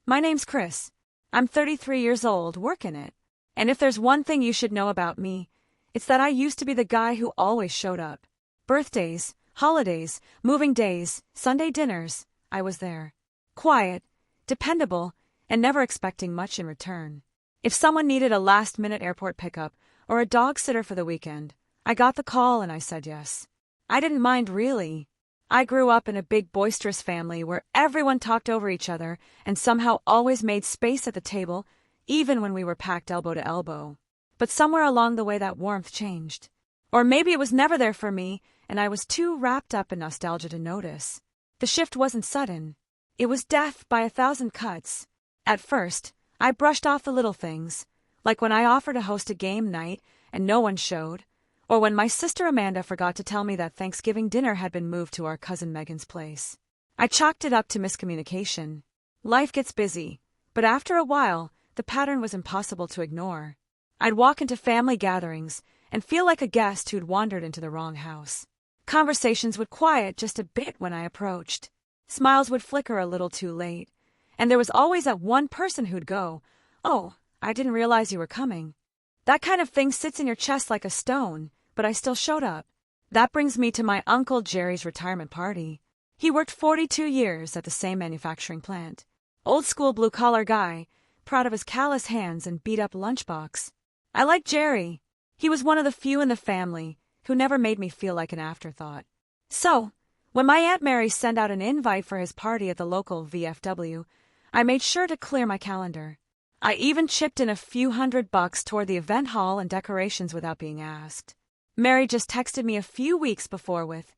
My name's Chris. I'm 33 years old, working it. And if there's one thing you should know about me, it's that I used to be the guy who always showed up. Birthdays, holidays, moving days, Sunday dinners, I was there. Quiet, dependable, and never expecting much in return. If someone needed a last-minute airport pickup or a dog sitter for the weekend, I got the call and I said yes. I didn't mind really. I grew up in a big boisterous family where everyone talked over each other and somehow always made space at the table, even when we were packed elbow to elbow. But somewhere along the way that warmth changed. Or maybe it was never there for me and I was too wrapped up in nostalgia to notice. The shift wasn't sudden. It was death by 1,000 cuts. At first, I brushed off the little things, like when I offered to host a game night and no one showed, or when my sister Amanda forgot to tell me that Thanksgiving dinner had been moved to our cousin Megan's place. I chalked it up to miscommunication. Life gets busy, but after a while, the pattern was impossible to ignore. I'd walk into family gatherings and feel like a guest who'd wandered into the wrong house. Conversations would quiet just a bit when I approached. Smiles would flicker a little too late. And there was always that one person who'd go, "Oh, I didn't realize you were coming." That kind of thing sits in your chest like a stone, but I still showed up. That brings me to my Uncle Jerry's retirement party. He worked 42 years at the same manufacturing plant. Old-school blue-collar guy, proud of his callous hands and beat-up lunchbox. I liked Jerry. He was one of the few in the family who never made me feel like an afterthought. So, when my Aunt Mary sent out an invite for his party at the local VFW, I made sure to clear my calendar. I even chipped in a few $100 toward the event hall and decorations without being asked. Mary just texted me a few weeks before with,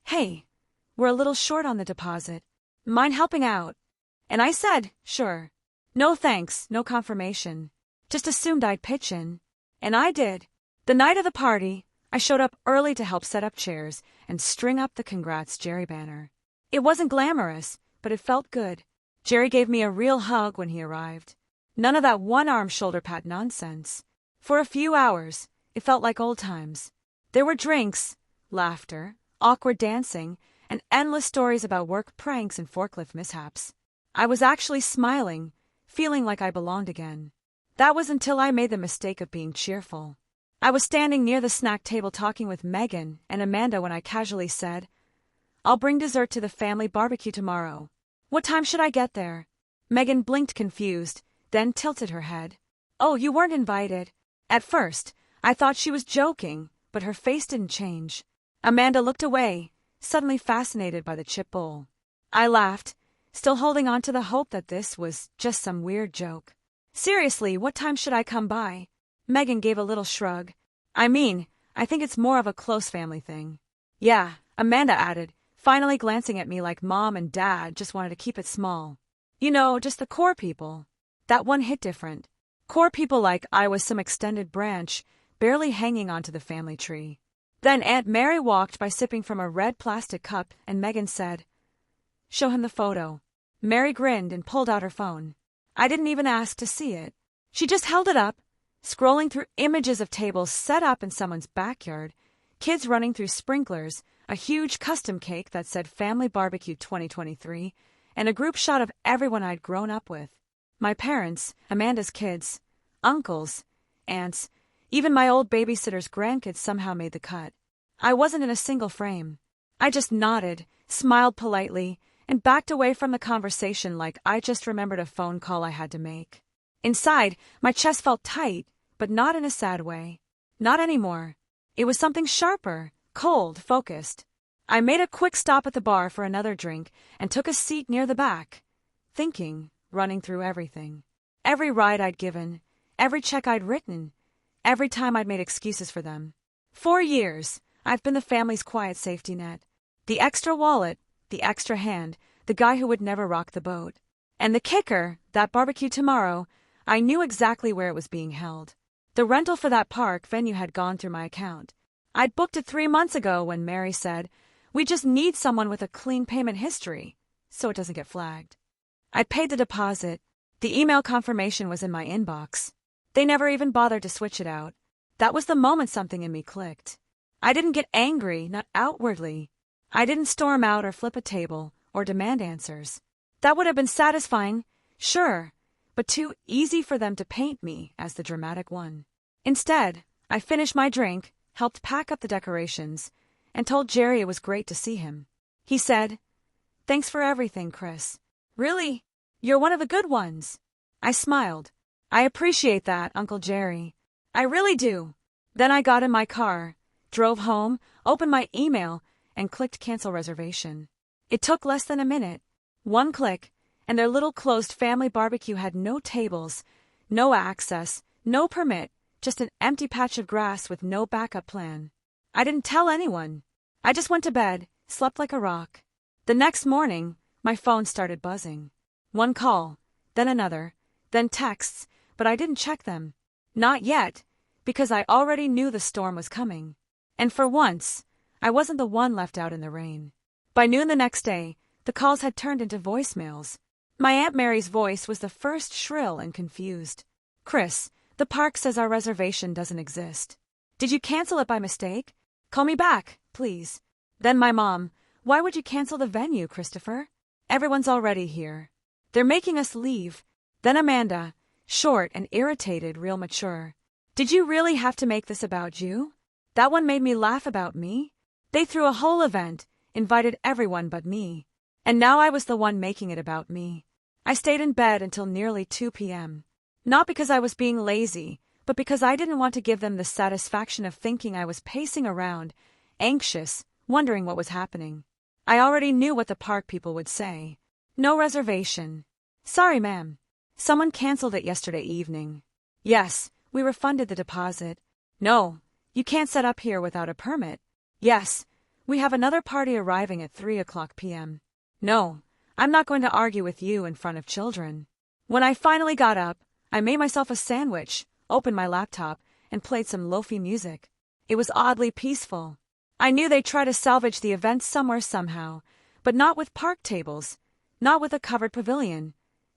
"Hey, we're a little short on the deposit. Mind helping out?" And I said, "Sure." No thanks, no confirmation. Just assumed I'd pitch in. And I did. The night of the party, I showed up early to help set up chairs and string up the Congrats Jerry banner. It wasn't glamorous, but it felt good. Jerry gave me a real hug when he arrived. None of that one-arm shoulder pat nonsense. For a few hours, it felt like old times. There were drinks, laughter, awkward dancing, and endless stories about work pranks and forklift mishaps. I was actually smiling, feeling like I belonged again. That was until I made the mistake of being cheerful. I was standing near the snack table talking with Megan and Amanda when I casually said, "I'll bring dessert to the family barbecue tomorrow. What time should I get there?" Megan blinked confused, then tilted her head. "Oh, you weren't invited." At first, I thought she was joking, but her face didn't change. Amanda looked away, suddenly fascinated by the chip bowl. I laughed, still holding on to the hope that this was just some weird joke. "Seriously, what time should I come by?" Megan gave a little shrug. "I mean, I think it's more of a close family thing." "Yeah," Amanda added, finally glancing at me like Mom and Dad just wanted to keep it small. "You know, just the core people." That one hit different. Core people like I was some extended branch, barely hanging onto the family tree. Then Aunt Mary walked by sipping from a red plastic cup and Megan said, "Show him the photo." Mary grinned and pulled out her phone. I didn't even ask to see it. She just held it up, scrolling through images of tables set up in someone's backyard, kids running through sprinklers, a huge custom cake that said Family Barbecue 2023, and a group shot of everyone I'd grown up with. My parents, Amanda's kids, uncles, aunts, even my old babysitter's grandkids somehow made the cut. I wasn't in a single frame. I just nodded, smiled politely, and backed away from the conversation like I just remembered a phone call I had to make. Inside, my chest felt tight, but not in a sad way. Not anymore. It was something sharper, cold, focused. I made a quick stop at the bar for another drink and took a seat near the back, thinking, running through everything. Every ride I'd given, every check I'd written, every time I'd made excuses for them. 4 years, I've been the family's quiet safety net. The extra wallet, the extra hand, the guy who would never rock the boat. And the kicker, that barbecue tomorrow, I knew exactly where it was being held. The rental for that park venue had gone through my account. I'd booked it 3 months ago when Mary said, "We just need someone with a clean payment history, so it doesn't get flagged." I'd paid the deposit. The email confirmation was in my inbox. They never even bothered to switch it out. That was the moment something in me clicked. I didn't get angry, not outwardly. I didn't storm out or flip a table or demand answers. That would have been satisfying, Sure, but too easy for them to paint me as the dramatic one. Instead, I finished my drink, helped pack up the decorations, and told Jerry it was great to see him. He said, "Thanks for everything, Chris. Really? You're one of the good ones." I smiled. "I appreciate that, Uncle Jerry. I really do." Then I got in my car, drove home, opened my email, and clicked cancel reservation. It took less than a minute. One click, and their little closed family barbecue had no tables, no access, no permit, just an empty patch of grass with no backup plan. I didn't tell anyone. I just went to bed, slept like a rock. The next morning, my phone started buzzing. One call, then another, then texts, but I didn't check them. Not yet, because I already knew the storm was coming. And for once, I wasn't the one left out in the rain. By noon the next day, the calls had turned into voicemails. My Aunt Mary's voice was the first, shrill and confused. "Chris, the park says our reservation doesn't exist. Did you cancel it by mistake? Call me back, please." Then my mom, "Why would you cancel the venue, Christopher? Everyone's already here. They're making us leave." Then Amanda, short and irritated, real mature. "Did you really have to make this about you? That one made me laugh about me. They threw a whole event, invited everyone but me. And now I was the one making it about me." I stayed in bed until nearly 2 p.m. Not because I was being lazy, but because I didn't want to give them the satisfaction of thinking I was pacing around, anxious, wondering what was happening. I already knew what the park people would say. "No reservation." "Sorry, ma'am. Someone canceled it yesterday evening." "Yes, we refunded the deposit." "No, you can't set up here without a permit." "Yes, we have another party arriving at 3:00 p.m. "No, I'm not going to argue with you in front of children." When I finally got up, I made myself a sandwich, opened my laptop, and played some lofi music. It was oddly peaceful. I knew they'd try to salvage the event somewhere somehow, but not with park tables, not with a covered pavilion,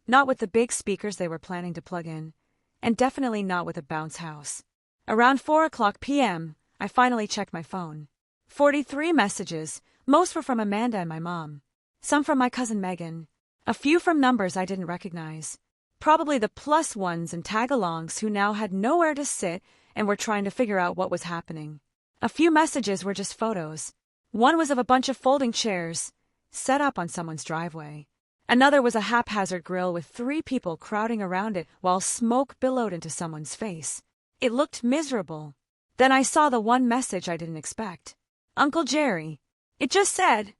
not with the big speakers they were planning to plug in, and definitely not with a bounce house. Around 4:00 p.m., I finally checked my phone. 43 messages, most were from Amanda and my mom. Some from my cousin Megan. A few from numbers I didn't recognize. Probably the plus ones and tag-alongs who now had nowhere to sit and were trying to figure out what was happening. A few messages were just photos. One was of a bunch of folding chairs, set up on someone's driveway. Another was a haphazard grill with 3 people crowding around it while smoke billowed into someone's face. It looked miserable. Then I saw the one message I didn't expect. "Uncle Jerry." It just said,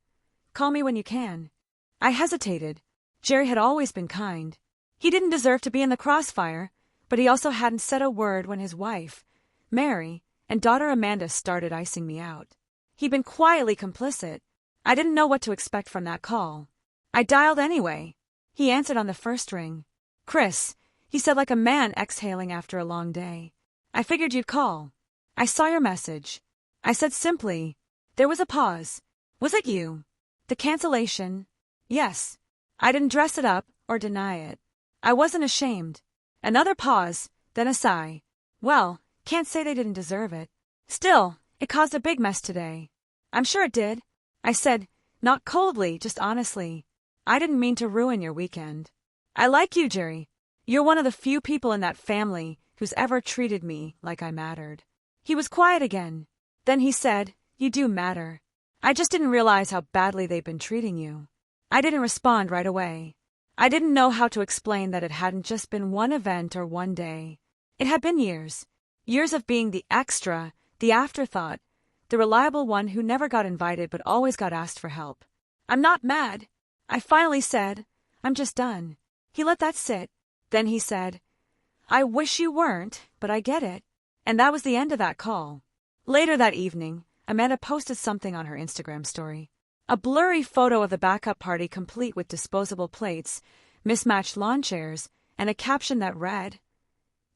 "Call me when you can." I hesitated. Jerry had always been kind. He didn't deserve to be in the crossfire, but he also hadn't said a word when his wife, Mary, and daughter Amanda started icing me out. He'd been quietly complicit. I didn't know what to expect from that call. I dialed anyway. He answered on the first ring. "Chris," he said like a man exhaling after a long day. "I figured you'd call. I saw your message." I said simply. There was a pause. "Was it you? The cancellation?" "Yes." I didn't dress it up or deny it. I wasn't ashamed. Another pause, then a sigh. "Well, can't say they didn't deserve it. Still, it caused a big mess today." "I'm sure it did," I said, not coldly, just honestly. "I didn't mean to ruin your weekend." "I like you, Jerry. You're one of the few people in that family who's ever treated me like I mattered." He was quiet again. Then he said, "You do matter. I just didn't realize how badly they've been treating you." I didn't respond right away. I didn't know how to explain that it hadn't just been one event or one day. It had been years. Years of being the extra, the afterthought, the reliable one who never got invited but always got asked for help. "I'm not mad," I finally said. "I'm just done." He let that sit. Then he said, "I wish you weren't, but I get it." And that was the end of that call. Later that evening, Amanda posted something on her Instagram story. A blurry photo of the backup party complete with disposable plates, mismatched lawn chairs, and a caption that read,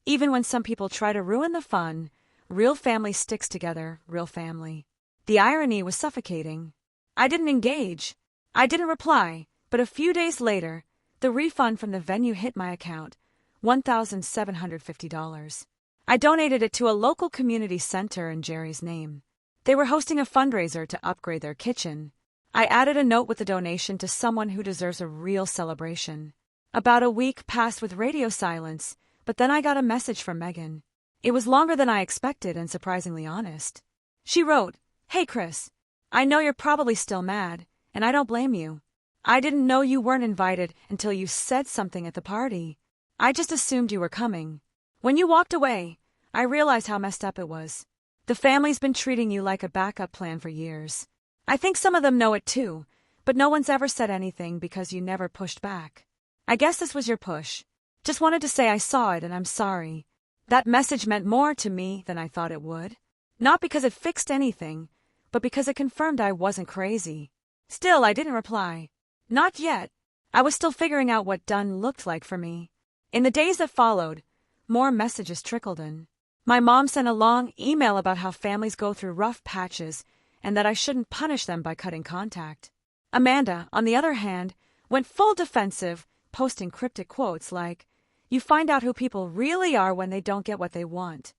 "Even when some people try to ruin the fun, real family sticks together, real family." The irony was suffocating. I didn't engage. I didn't reply, but a few days later, the refund from the venue hit my account, $1,750. I donated it to a local community center in Jerry's name. They were hosting a fundraiser to upgrade their kitchen. I added a note with the donation to someone who deserves a real celebration. About a week passed with radio silence, but then I got a message from Megan. It was longer than I expected and surprisingly honest. She wrote, "Hey Chris, I know you're probably still mad, and I don't blame you. I didn't know you weren't invited until you said something at the party. I just assumed you were coming. When you walked away, I realized how messed up it was. The family's been treating you like a backup plan for years. I think some of them know it too, but no one's ever said anything because you never pushed back. I guess this was your push. Just wanted to say I saw it and I'm sorry." That message meant more to me than I thought it would. Not because it fixed anything, but because it confirmed I wasn't crazy. Still, I didn't reply. Not yet. I was still figuring out what done looked like for me. In the days that followed, more messages trickled in. My mom sent a long email about how families go through rough patches and that I shouldn't punish them by cutting contact. Amanda, on the other hand, went full defensive, posting cryptic quotes like, "You find out who people really are when they don't get what they want."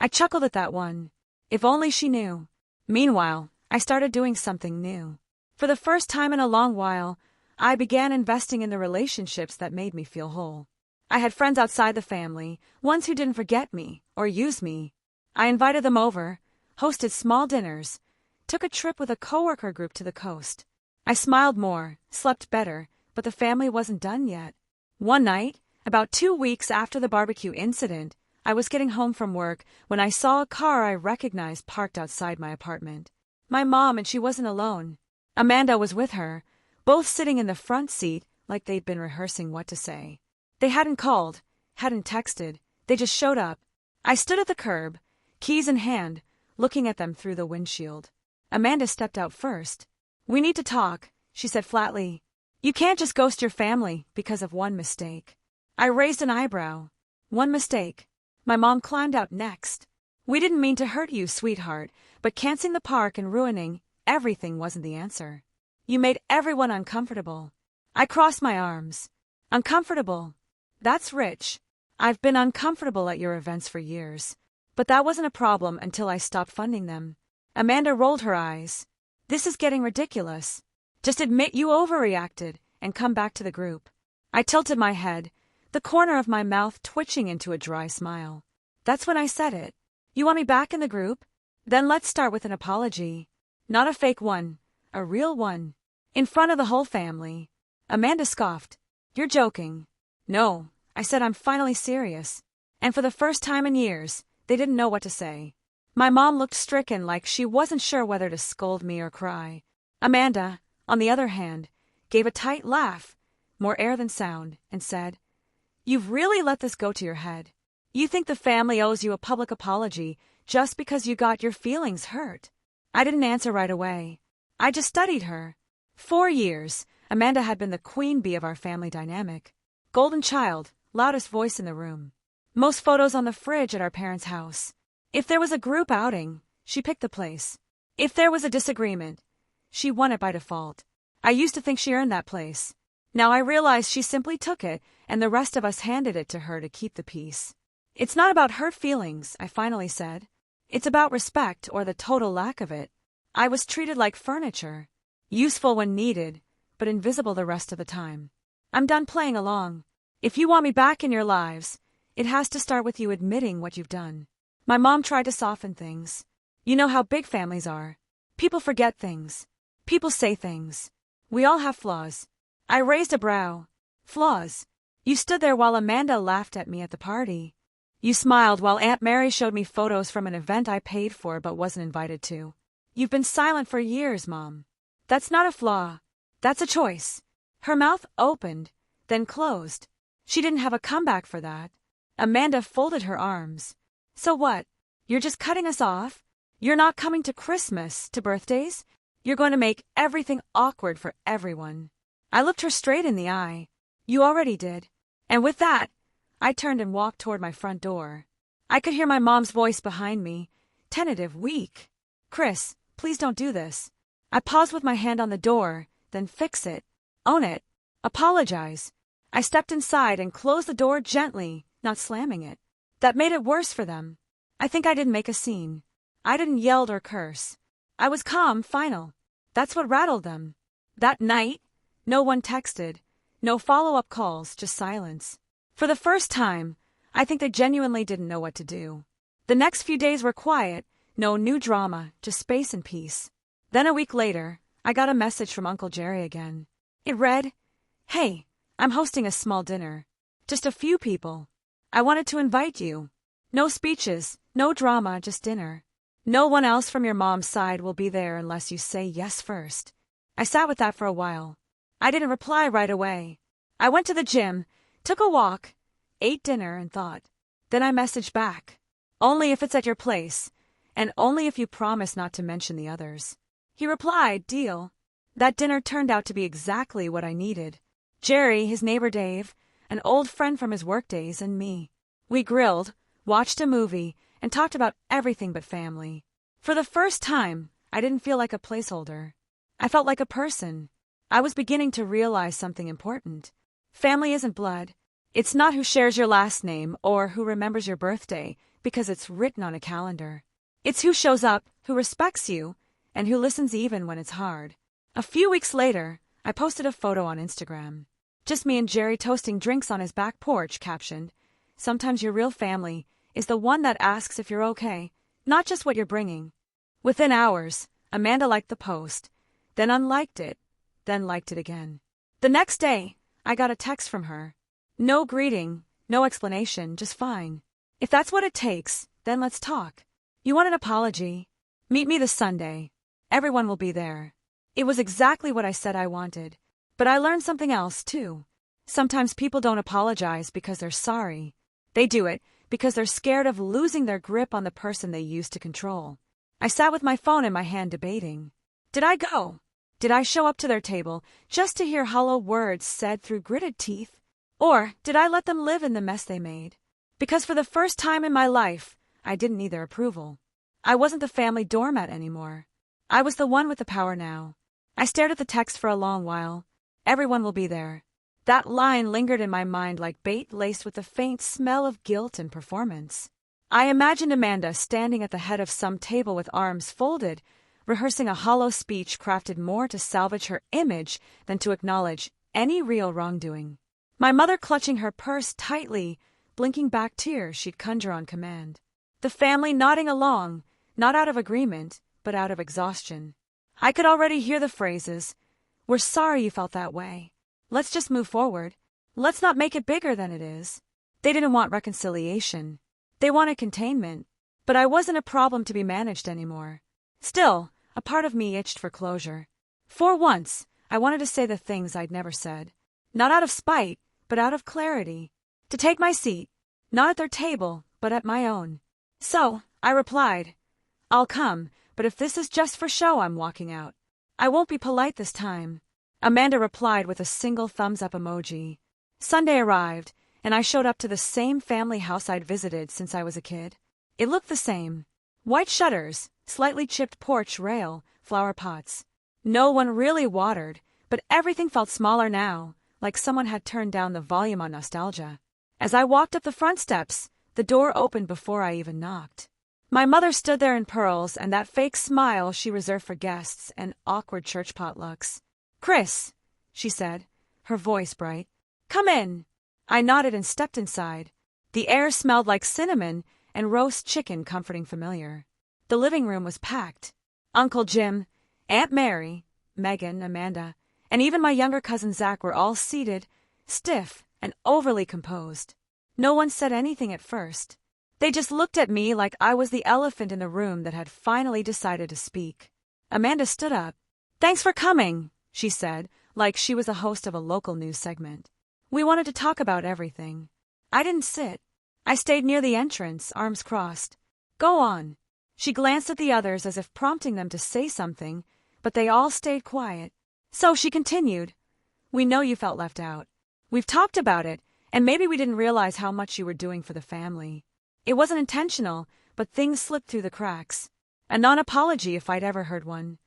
I chuckled at that one. If only she knew. Meanwhile, I started doing something new. For the first time in a long while, I began investing in the relationships that made me feel whole. I had friends outside the family, ones who didn't forget me or use me. I invited them over, hosted small dinners, took a trip with a coworker group to the coast. I smiled more, slept better, but the family wasn't done yet. One night, about 2 weeks after the barbecue incident, I was getting home from work when I saw a car I recognized parked outside my apartment. My mom, and she wasn't alone. Amanda was with her, both sitting in the front seat like they'd been rehearsing what to say. They hadn't called, hadn't texted, they just showed up. I stood at the curb, keys in hand, looking at them through the windshield. Amanda stepped out first. "We need to talk," she said flatly. "You can't just ghost your family because of one mistake." I raised an eyebrow. "One mistake?" My mom climbed out next. "We didn't mean to hurt you, sweetheart, but canceling the park and ruining everything wasn't the answer. You made everyone uncomfortable." I crossed my arms. "Uncomfortable? That's rich. I've been uncomfortable at your events for years. But that wasn't a problem until I stopped funding them." Amanda rolled her eyes. "This is getting ridiculous. Just admit you overreacted and come back to the group." I tilted my head, the corner of my mouth twitching into a dry smile. "That's when I said it. You want me back in the group? Then let's start with an apology. Not a fake one, a real one. In front of the whole family." Amanda scoffed. "You're joking." "No," I said, "I'm finally serious." And for the first time in years, they didn't know what to say. My mom looked stricken, like she wasn't sure whether to scold me or cry. Amanda, on the other hand, gave a tight laugh, more air than sound, and said, "You've really let this go to your head. You think the family owes you a public apology just because you got your feelings hurt." I didn't answer right away. I just studied her. 4 years, Amanda had been the queen bee of our family dynamic. Golden child, loudest voice in the room. Most photos on the fridge at our parents' house. If there was a group outing, she picked the place. If there was a disagreement, she won it by default. I used to think she earned that place. Now I realize she simply took it, and the rest of us handed it to her to keep the peace. "It's not about hurt feelings," I finally said. "It's about respect, or the total lack of it. I was treated like furniture. Useful when needed, but invisible the rest of the time. I'm done playing along. If you want me back in your lives, it has to start with you admitting what you've done." My mom tried to soften things. "You know how big families are. People forget things. People say things. We all have flaws." I raised a brow. "Flaws? You stood there while Amanda laughed at me at the party. You smiled while Aunt Mary showed me photos from an event I paid for but wasn't invited to. You've been silent for years, Mom. That's not a flaw. That's a choice." Her mouth opened, then closed. She didn't have a comeback for that. Amanda folded her arms. "So what? You're just cutting us off? You're not coming to Christmas, to birthdays? You're going to make everything awkward for everyone." I looked her straight in the eye. "You already did." And with that, I turned and walked toward my front door. I could hear my mom's voice behind me, tentative, weak. "Chris, please don't do this." I paused with my hand on the door, then fix it. Own it. Apologize. I stepped inside and closed the door gently, not slamming it. That made it worse for them. I think I didn't make a scene. I didn't yell or curse. I was calm, final. That's what rattled them. That night, no one texted. No follow-up calls, just silence. For the first time, I think they genuinely didn't know what to do. The next few days were quiet, no new drama, just space and peace. Then a week later, I got a message from Uncle Jerry again. It read, "Hey, I'm hosting a small dinner. Just a few people. I wanted to invite you. No speeches, no drama, just dinner. No one else from your mom's side will be there unless you say yes first." I sat with that for a while. I didn't reply right away. I went to the gym, took a walk, ate dinner, and thought. Then I messaged back. "Only if it's at your place, and only if you promise not to mention the others." He replied, "Deal." That dinner turned out to be exactly what I needed. Jerry, his neighbor Dave, an old friend from his workdays, and me. We grilled, watched a movie, and talked about everything but family. For the first time, I didn't feel like a placeholder. I felt like a person. I was beginning to realize something important. Family isn't blood. It's not who shares your last name or who remembers your birthday because it's written on a calendar. It's who shows up, who respects you, and who listens even when it's hard. A few weeks later, I posted a photo on Instagram. Just me and Jerry toasting drinks on his back porch, captioned, "Sometimes your real family is the one that asks if you're okay, not just what you're bringing." Within hours, Amanda liked the post, then unliked it, then liked it again. The next day, I got a text from her. No greeting, no explanation, just fine. "If that's what it takes, then let's talk. You want an apology? Meet me this Sunday. Everyone will be there." It was exactly what I said I wanted. But I learned something else, too. Sometimes people don't apologize because they're sorry. They do it because they're scared of losing their grip on the person they used to control. I sat with my phone in my hand debating. Did I go? Did I show up to their table just to hear hollow words said through gritted teeth? Or did I let them live in the mess they made? Because for the first time in my life, I didn't need their approval. I wasn't the family doormat anymore. I was the one with the power now. I stared at the text for a long while. Everyone will be there. That line lingered in my mind like bait laced with the faint smell of guilt and performance. I imagined Amanda standing at the head of some table with arms folded, rehearsing a hollow speech crafted more to salvage her image than to acknowledge any real wrongdoing. My mother clutching her purse tightly, blinking back tears she'd conjure on command. The family nodding along, not out of agreement, but out of exhaustion. I could already hear the phrases, "We're sorry you felt that way. Let's just move forward. Let's not make it bigger than it is." They didn't want reconciliation. They wanted containment. But I wasn't a problem to be managed anymore. Still, a part of me itched for closure. For once, I wanted to say the things I'd never said. Not out of spite, but out of clarity. To take my seat, not at their table, but at my own. So, I replied, "I'll come, but if this is just for show, I'm walking out. I won't be polite this time." Amanda replied with a single thumbs-up emoji. Sunday arrived, and I showed up to the same family house I'd visited since I was a kid. It looked the same. White shutters, slightly chipped porch rail, flower pots. No one really watered, but everything felt smaller now, like someone had turned down the volume on nostalgia. As I walked up the front steps, the door opened before I even knocked. My mother stood there in pearls and that fake smile she reserved for guests and awkward church potlucks. "Chris," she said, her voice bright. "Come in." I nodded and stepped inside. The air smelled like cinnamon and roast chicken, comforting familiar. The living room was packed. Uncle Jim, Aunt Mary, Megan, Amanda, and even my younger cousin Zach were all seated, stiff and overly composed. No one said anything at first. They just looked at me like I was the elephant in the room that had finally decided to speak. Amanda stood up. "Thanks for coming," she said, like she was a host of a local news segment. "We wanted to talk about everything." I didn't sit. I stayed near the entrance, arms crossed. "Go on." She glanced at the others as if prompting them to say something, but they all stayed quiet. So she continued, "We know you felt left out. We've talked about it, and maybe we didn't realize how much you were doing for the family. It wasn't intentional, but things slipped through the cracks. A non-apology if I'd ever heard one.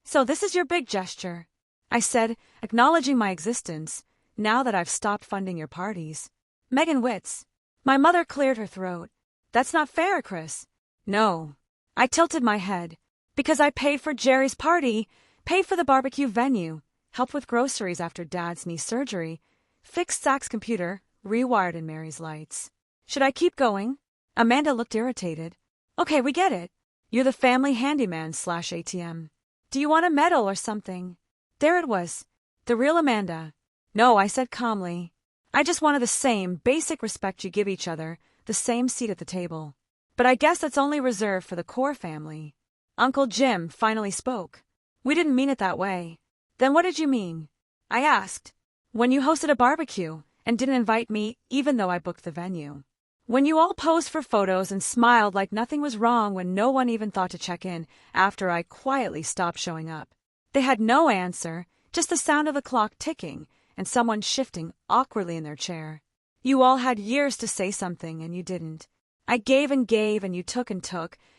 So this is your big gesture," I said, acknowledging my existence, "now that I've stopped funding your parties." Megan Witz. My mother cleared her throat. "That's not fair, Chris." "No." I tilted my head. "Because I paid for Jerry's party, paid for the barbecue venue, helped with groceries after Dad's knee surgery, fixed Zach's computer, rewired in Mary's lights. Should I keep going? Amanda looked irritated. Okay, we get it. You're the family handyman/ATM. Do you want a medal or something? There it was. The real Amanda. No, I said calmly. I just wanted the same basic respect you give each other, the same seat at the table. But I guess that's only reserved for the core family. Uncle Jim finally spoke. We didn't mean it that way. Then what did you mean? I asked. When you hosted a barbecue and didn't invite me even though I booked the venue. When you all posed for photos and smiled like nothing was wrong when no one even thought to check in after I quietly stopped showing up. They had no answer, just the sound of the clock ticking and someone shifting awkwardly in their chair. You all had years to say something and you didn't. I gave and you took,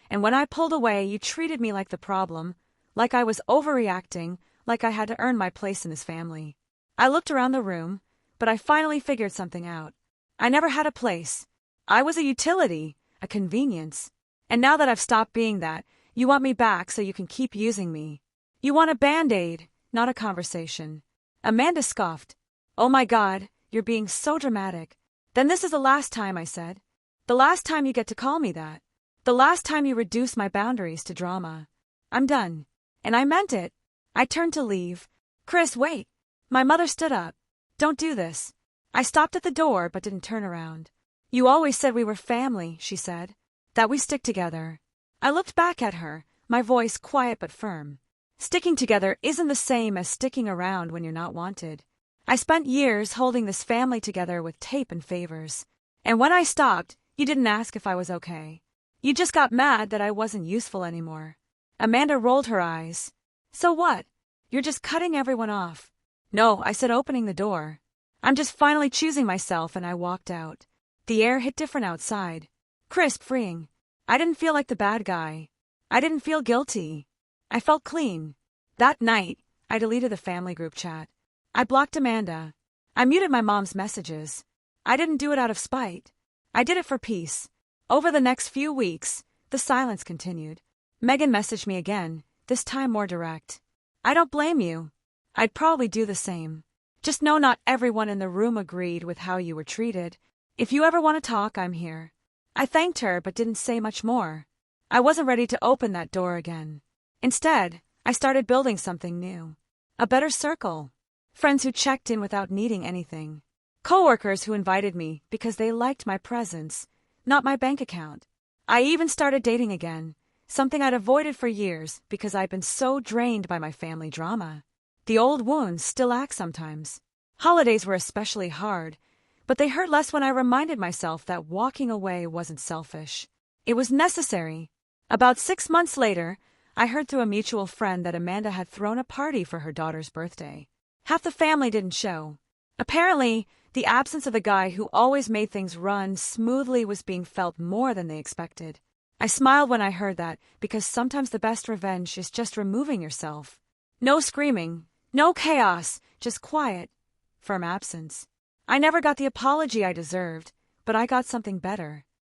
and when I pulled away you treated me like the problem, like I was overreacting, like I had to earn my place in this family. I looked around the room, but I finally figured something out. I never had a place. I was a utility, a convenience. And now that I've stopped being that, you want me back so you can keep using me. You want a Band-Aid, not a conversation. Amanda scoffed. Oh my God, you're being so dramatic. Then this is the last time, I said. The last time you get to call me that. The last time you reduce my boundaries to drama. I'm done. And I meant it. I turned to leave. Chris, wait. My mother stood up. Don't do this. I stopped at the door but didn't turn around. You always said we were family, she said. That we stick together. I looked back at her, my voice quiet but firm. Sticking together isn't the same as sticking around when you're not wanted. I spent years holding this family together with tape and favors. And when I stopped, you didn't ask if I was okay. You just got mad that I wasn't useful anymore. Amanda rolled her eyes. So what? You're just cutting everyone off. No, I said, opening the door. I'm just finally choosing myself, and I walked out. The air hit different outside. Crisp, freeing. I didn't feel like the bad guy. I didn't feel guilty. I felt clean. That night, I deleted the family group chat. I blocked Amanda. I muted my mom's messages. I didn't do it out of spite. I did it for peace. Over the next few weeks, the silence continued. Megan messaged me again, this time more direct. I don't blame you. I'd probably do the same. Just know not everyone in the room agreed with how you were treated. If you ever want to talk, I'm here. I thanked her but didn't say much more. I wasn't ready to open that door again. Instead, I started building something new. A better circle. Friends who checked in without needing anything. Coworkers who invited me because they liked my presence, not my bank account. I even started dating again, something I'd avoided for years because I'd been so drained by my family drama. The old wounds still ache sometimes. Holidays were especially hard, but they hurt less when I reminded myself that walking away wasn't selfish. It was necessary. About 6 months later, I heard through a mutual friend that Amanda had thrown a party for her daughter's birthday. Half the family didn't show. Apparently, the absence of the guy who always made things run smoothly was being felt more than they expected. I smiled when I heard that, because sometimes the best revenge is just removing yourself. No screaming, no chaos, just quiet, firm absence. I never got the apology I deserved, but I got something better.